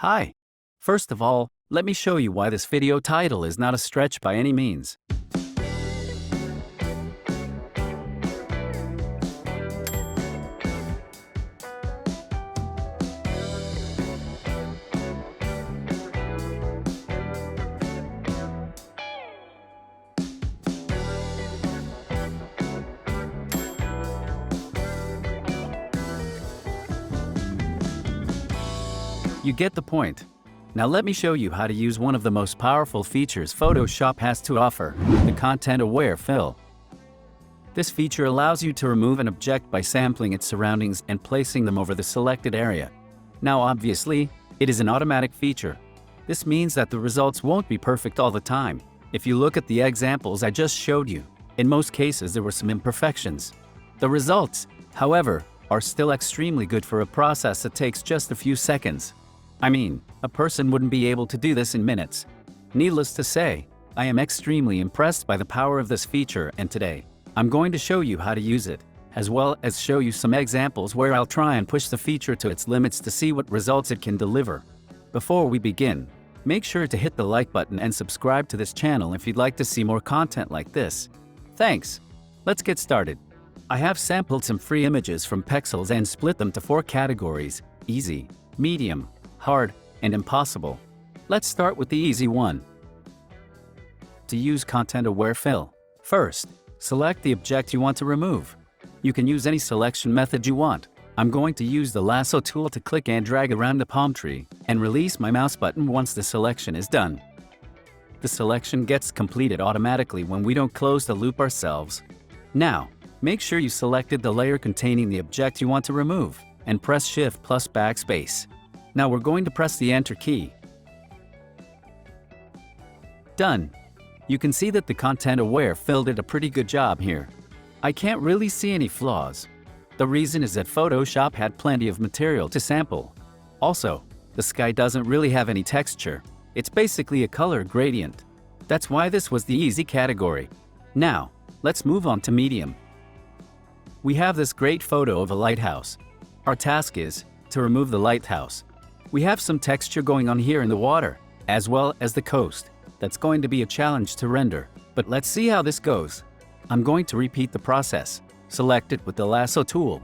Hi! First of all, let me show you why this video title is not a stretch by any means. You get the point. Now let me show you how to use one of the most powerful features Photoshop has to offer, the content-aware fill. This feature allows you to remove an object by sampling its surroundings and placing them over the selected area. Now obviously, it is an automatic feature. This means that the results won't be perfect all the time. If you look at the examples I just showed you, in most cases there were some imperfections. The results, however, are still extremely good for a process that takes just a few seconds. I mean, a person wouldn't be able to do this in minutes. Needless to say, I am extremely impressed by the power of this feature, and today, I'm going to show you how to use it, as well as show you some examples where I'll try and push the feature to its limits to see what results it can deliver. Before we begin, make sure to hit the like button and subscribe to this channel if you'd like to see more content like this. Thanks! Let's get started. I have sampled some free images from Pexels and split them to 4 categories: easy, medium, hard, and impossible. Let's start with the easy one. To use content-aware fill, first, select the object you want to remove. You can use any selection method you want. I'm going to use the lasso tool to click and drag around the palm tree and release my mouse button once the selection is done. The selection gets completed automatically when we don't close the loop ourselves. Now, make sure you selected the layer containing the object you want to remove and press Shift plus Backspace. Now we're going to press the Enter key. Done. You can see that the content-aware fill did a pretty good job here. I can't really see any flaws. The reason is that Photoshop had plenty of material to sample. Also, the sky doesn't really have any texture. It's basically a color gradient. That's why this was the easy category. Now, let's move on to medium. We have this great photo of a lighthouse. Our task is to remove the lighthouse. We have some texture going on here in the water, as well as the coast. That's going to be a challenge to render, but let's see how this goes. I'm going to repeat the process. Select it with the lasso tool.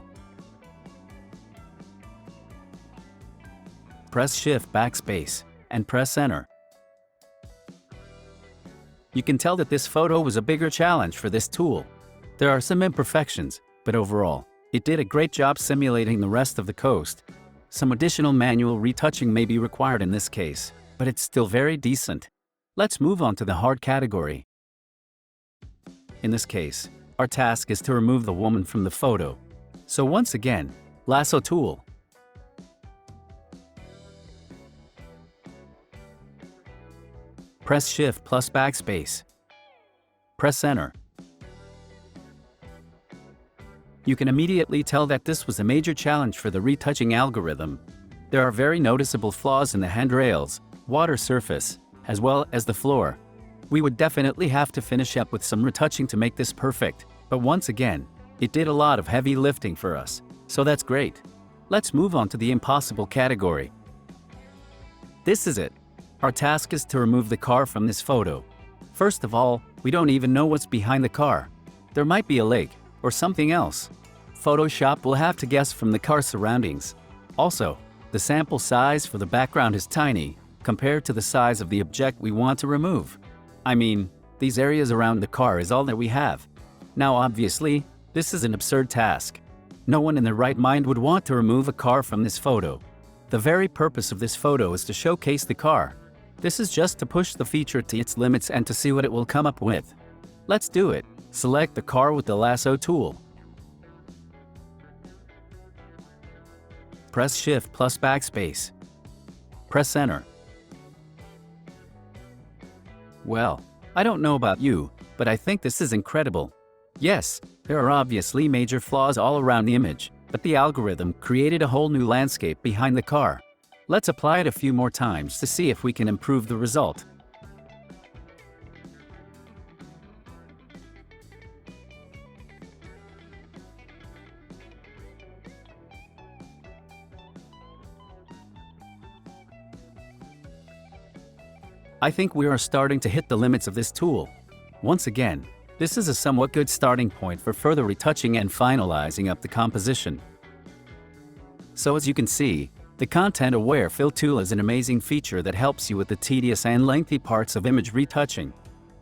Press Shift Backspace and press Enter. You can tell that this photo was a bigger challenge for this tool. There are some imperfections, but overall, it did a great job simulating the rest of the coast. Some additional manual retouching may be required in this case, but it's still very decent. Let's move on to the hard category. In this case, our task is to remove the woman from the photo. So once again, lasso tool. Press Shift plus Backspace. Press Enter. You can immediately tell that this was a major challenge for the retouching algorithm. There are very noticeable flaws in the handrails, water surface, as well as the floor. We would definitely have to finish up with some retouching to make this perfect, but once again, it did a lot of heavy lifting for us, so that's great. Let's move on to the impossible category. This is it. Our task is to remove the car from this photo. First of all, we don't even know what's behind the car. There might be a lake or something else. Photoshop will have to guess from the car surroundings. Also, the sample size for the background is tiny compared to the size of the object we want to remove. I mean, these areas around the car is all that we have. Now obviously, this is an absurd task. No one in their right mind would want to remove a car from this photo. The very purpose of this photo is to showcase the car. This is just to push the feature to its limits and to see what it will come up with. Let's do it. Select the car with the lasso tool. Press Shift plus Backspace. Press Enter. Well, I don't know about you, but I think this is incredible. Yes, there are obviously major flaws all around the image, but the algorithm created a whole new landscape behind the car. Let's apply it a few more times to see if we can improve the result. I think we are starting to hit the limits of this tool. Once again, this is a somewhat good starting point for further retouching and finalizing up the composition. So as you can see, the content-aware fill tool is an amazing feature that helps you with the tedious and lengthy parts of image retouching.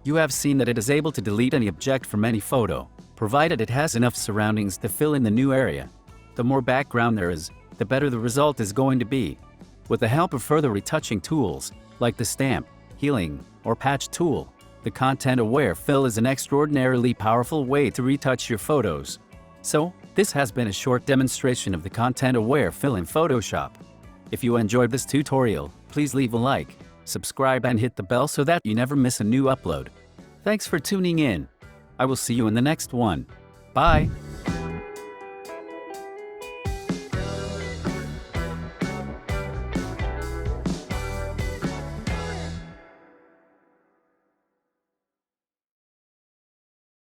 You have seen that it is able to delete any object from any photo, provided it has enough surroundings to fill in the new area. The more background there is, the better the result is going to be. With the help of further retouching tools, like the stamp, healing, or patch tool, the content-aware fill is an extraordinarily powerful way to retouch your photos. So, this has been a short demonstration of the content-aware fill in Photoshop. If you enjoyed this tutorial, please leave a like, subscribe and hit the bell so that you never miss a new upload. Thanks for tuning in. I will see you in the next one. Bye!